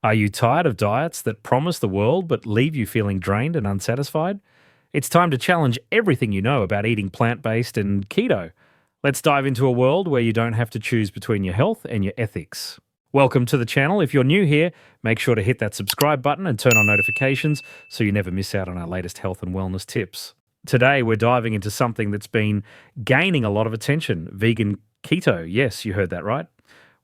Are you tired of diets that promise the world but leave you feeling drained and unsatisfied? It's time to challenge everything you know about eating plant based and keto. Let's dive into a world where you don't have to choose between your health and your ethics. Welcome to the channel. If you're new here, make sure to hit that subscribe button and turn on notifications so you never miss out on our latest health and wellness tips. Today, we're diving into something that's been gaining a lot of attention: vegan keto. Yes, you heard that right.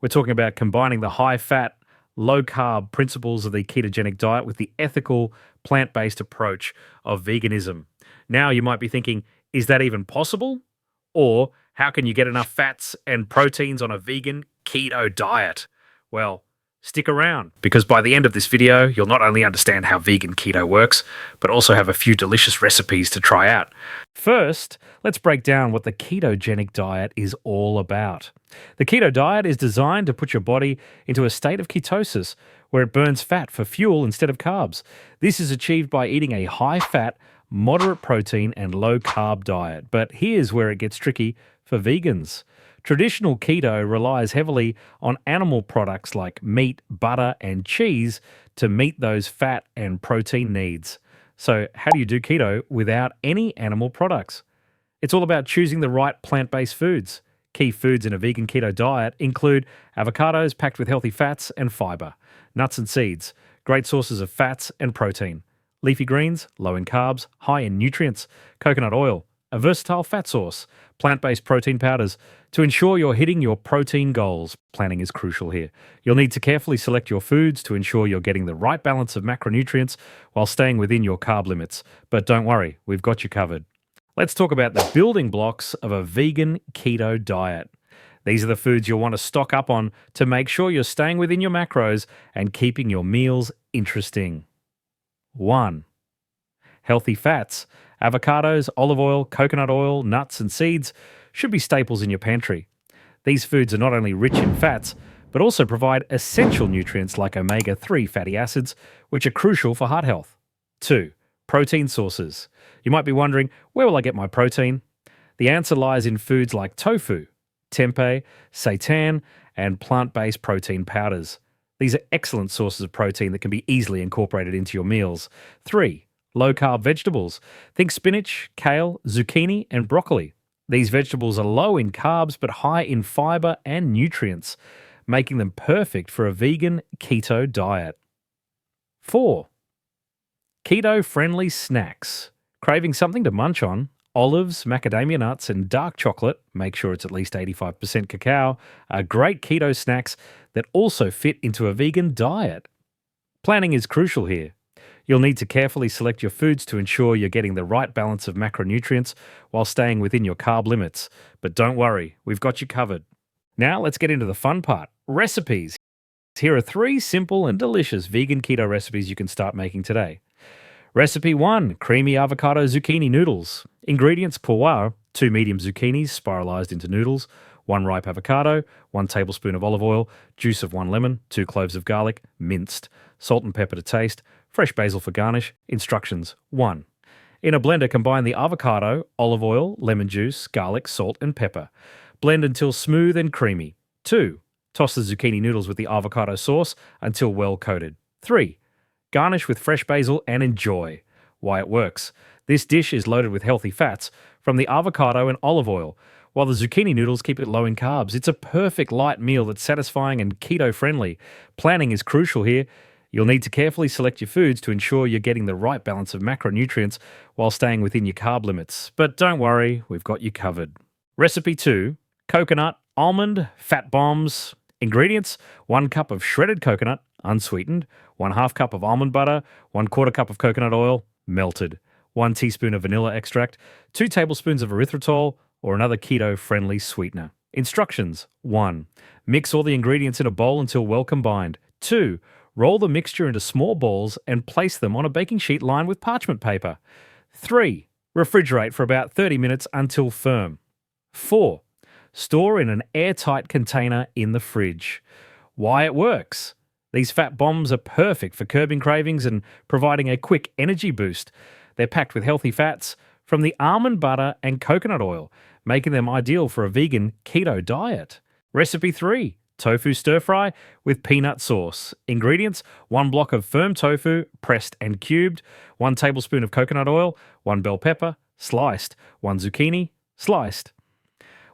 We're talking about combining the high fat, low carb principles of the ketogenic diet with the ethical, plant based approach of veganism. Now, you might be thinking, is that even possible? Or how can you get enough fats and proteins on a vegan keto diet? Well, stick around, because by the end of this video, you'll not only understand how vegan keto works, but also have a few delicious recipes to try out. First, let's break down what the ketogenic diet is all about. The keto diet is designed to put your body into a state of ketosis, where it burns fat for fuel instead of carbs. This is achieved by eating a high-fat, moderate protein and low-carb diet. But here's where it gets tricky for vegans. Traditional keto relies heavily on animal products like meat, butter, and cheese to meet those fat and protein needs. So, how do you do keto without any animal products? It's all about choosing the right plant-based foods. Key foods in a vegan keto diet include avocados packed with healthy fats and fiber, nuts and seeds, great sources of fats and protein, leafy greens, low in carbs, high in nutrients, coconut oil, a versatile fat source, plant-based protein powders. To ensure you're hitting your protein goals, planning is crucial here. You'll need to carefully select your foods to ensure you're getting the right balance of macronutrients while staying within your carb limits. But don't worry, we've got you covered. Let's talk about the building blocks of a vegan keto diet. These are the foods you'll want to stock up on to make sure you're staying within your macros and keeping your meals interesting. 1. Healthy fats. Avocados, olive oil, coconut oil, nuts, and seeds should be staples in your pantry. These foods are not only rich in fats, but also provide essential nutrients like omega-3 fatty acids, which are crucial for heart health. 2. Protein sources. You might be wondering, where will I get my protein? The answer lies in foods like tofu, tempeh, seitan, and plant-based protein powders. These are excellent sources of protein that can be easily incorporated into your meals. 3. Low-carb vegetables. Think spinach, kale, zucchini, and broccoli. These vegetables are low in carbs but high in fiber and nutrients, making them perfect for a vegan keto diet. 4. Keto-friendly snacks. Craving something to munch on? Olives, macadamia nuts, and dark chocolate, make sure it's at least 85% cacao, are great keto snacks that also fit into a vegan diet. Planning is crucial here. You'll need to carefully select your foods to ensure you're getting the right balance of macronutrients while staying within your carb limits. But don't worry, we've got you covered. Now let's get into the fun part: recipes. Here are 3 simple and delicious vegan keto recipes you can start making today. Recipe 1, creamy avocado zucchini noodles. Ingredients: pu'er, 2 medium zucchinis spiralized into noodles, 1 ripe avocado, 1 tablespoon of olive oil, juice of 1 lemon, 2 cloves of garlic, minced, salt and pepper to taste, fresh basil for garnish. Instructions: 1. In a blender, combine the avocado, olive oil, lemon juice, garlic, salt, and pepper. Blend until smooth and creamy. 2. Toss the zucchini noodles with the avocado sauce until well coated. 3. Garnish with fresh basil and enjoy. Why it works: this dish is loaded with healthy fats from the avocado and olive oil, while the zucchini noodles keep it low in carbs. It's a perfect light meal that's satisfying and keto-friendly. Planning is crucial here. You'll need to carefully select your foods to ensure you're getting the right balance of macronutrients while staying within your carb limits. But don't worry, we've got you covered. Recipe 2, coconut, almond, fat bombs. Ingredients: 1 cup of shredded coconut, unsweetened, 1/2 cup of almond butter, 1/4 cup of coconut oil, melted, 1 teaspoon of vanilla extract, 2 tablespoons of erythritol or another keto-friendly sweetener. Instructions: 1. Mix all the ingredients in a bowl until well combined. 2. Roll the mixture into small balls and place them on a baking sheet lined with parchment paper. 3. Refrigerate for about 30 minutes until firm. 4. Store in an airtight container in the fridge. Why it works: these fat bombs are perfect for curbing cravings and providing a quick energy boost. They're packed with healthy fats from the almond butter and coconut oil, making them ideal for a vegan keto diet. Recipe 3, tofu stir fry with peanut sauce. Ingredients: 1 block of firm tofu, pressed and cubed, 1 tablespoon of coconut oil, 1 bell pepper, sliced, 1 zucchini, sliced,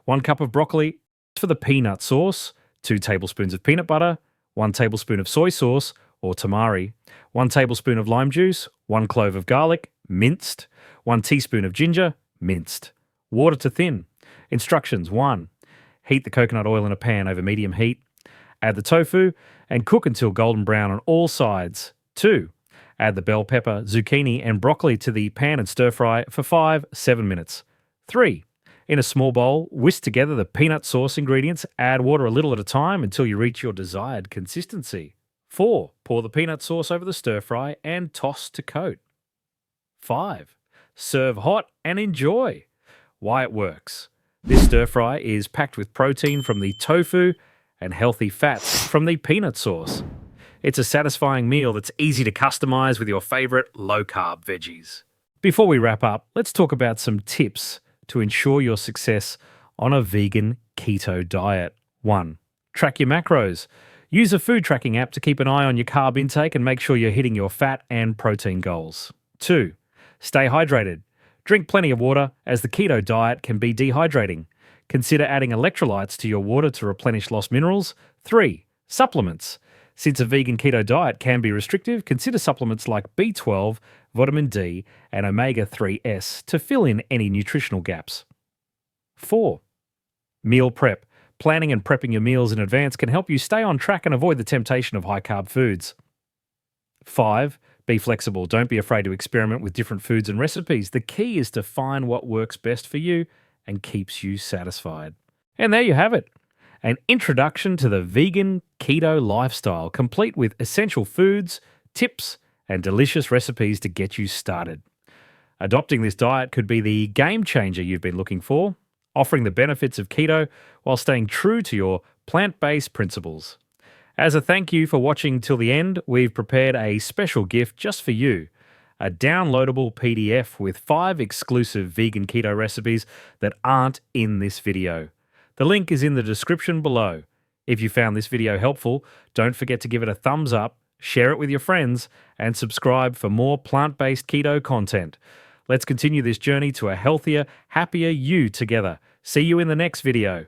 1 cup of broccoli. For the peanut sauce, 2 tablespoons of peanut butter, 1 tablespoon of soy sauce or tamari, 1 tablespoon of lime juice, 1 clove of garlic, minced, 1 teaspoon of ginger, minced. Water to thin. Instructions: 1. Heat the coconut oil in a pan over medium heat. Add the tofu and cook until golden brown on all sides. 2. Add the bell pepper, zucchini and broccoli to the pan and stir fry for 5-7 minutes. 3. In a small bowl, whisk together the peanut sauce ingredients, add water a little at a time until you reach your desired consistency. 4. Pour the peanut sauce over the stir fry and toss to coat. 5. Serve hot and enjoy. Why it works. This stir fry is packed with protein from the tofu and healthy fats from the peanut sauce. It's a satisfying meal that's easy to customize with your favorite low-carb veggies. Before we wrap up, let's talk about some tips to ensure your success on a vegan keto diet. 1. Track your macros. Use a food tracking app to keep an eye on your carb intake and make sure you're hitting your fat and protein goals. 2. Stay hydrated. Drink plenty of water, as the keto diet can be dehydrating. Consider adding electrolytes to your water to replenish lost minerals. 3. Supplements. Since a vegan keto diet can be restrictive, consider supplements like B12, vitamin D, and omega-3s to fill in any nutritional gaps. 4. Meal prep. Planning and prepping your meals in advance can help you stay on track and avoid the temptation of high-carb foods. 5. Be flexible. Don't be afraid to experiment with different foods and recipes. The key is to find what works best for you and keeps you satisfied. And there you have it. An introduction to the vegan keto lifestyle, complete with essential foods, tips, and delicious recipes to get you started. Adopting this diet could be the game changer you've been looking for, offering the benefits of keto while staying true to your plant-based principles. As a thank you for watching till the end, we've prepared a special gift just for you, a downloadable PDF with 5 exclusive vegan keto recipes that aren't in this video. The link is in the description below. If you found this video helpful, don't forget to give it a thumbs up, share it with your friends, and subscribe for more plant-based keto content. Let's continue this journey to a healthier, happier you together. See you in the next video.